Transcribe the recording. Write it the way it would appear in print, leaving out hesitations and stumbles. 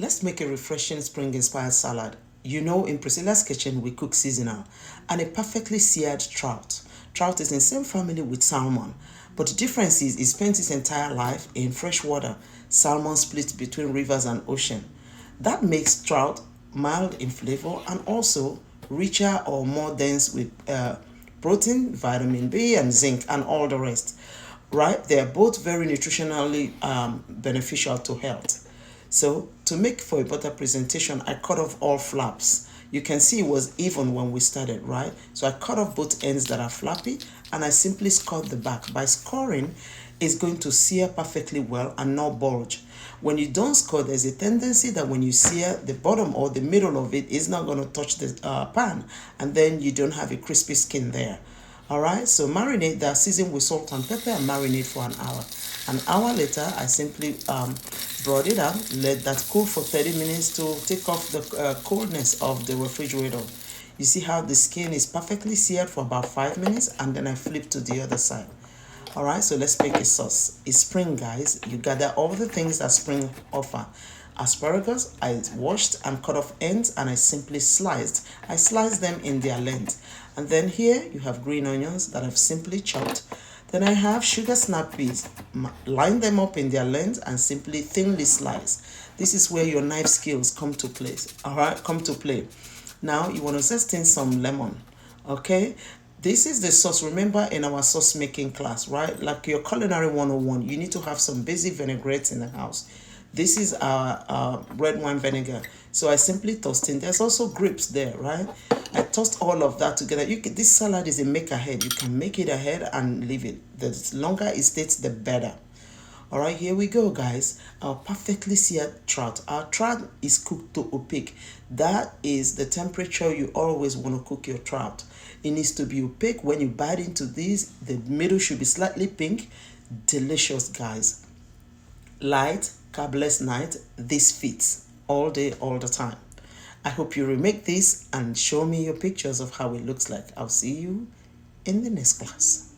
Let's make a refreshing spring-inspired salad. You know, in Priscilla's kitchen, we cook seasonal, and a perfectly seared trout. Trout is in the same family with salmon, but the difference is it spends its entire life in fresh water. Salmon splits between rivers and ocean. That makes trout mild in flavor and also richer or more dense with protein, vitamin B, and zinc, and all the rest. Right? They are both very nutritionally beneficial to health. So to make for a better presentation, I cut off all flaps. You can see it was even when we started, right? So I cut off both ends that are flappy and I simply scored the back. By scoring, it's going to sear perfectly well and not bulge. When you don't score, there's a tendency that when you sear, the bottom or the middle of it is not going to touch the pan, and then you don't have a crispy skin there. All right, so marinate that, season with salt and pepper, and marinate for an hour. An hour later, I simply brought it out, let that cool for 30 minutes to take off the coldness of the refrigerator. You see how the skin is perfectly seared for about 5 minutes, and then I flip to the other side. All right, so let's make a sauce. It's spring, guys. You gather all the things that spring offer. Asparagus, I washed and cut off ends and I simply sliced. I sliced them in their length. And then here you have green onions that I've simply chopped. Then I have sugar snap peas. Line them up in their length and simply thinly slice. This is where your knife skills come to place. All right, come to play. Now you want to zest in some lemon. Okay, this is the sauce. Remember in our sauce making class, right? Like your culinary 101, you need to have some basic vinaigrettes in the house. This is our red wine vinegar. So I simply tossed in. There's also grapes there, right? I tossed all of that together. This salad is a make ahead. You can make it ahead and leave it. The longer it stays, the better. All right, here we go, guys. Our perfectly seared trout. Our trout is cooked to opaque. That is the temperature you always want to cook your trout. It needs to be opaque. When you bite into this, the middle should be slightly pink. Delicious, guys. Light, carbless night. This fits all day, all the time. I hope you remake this and show me your pictures of how it looks like. I'll see you in the next class.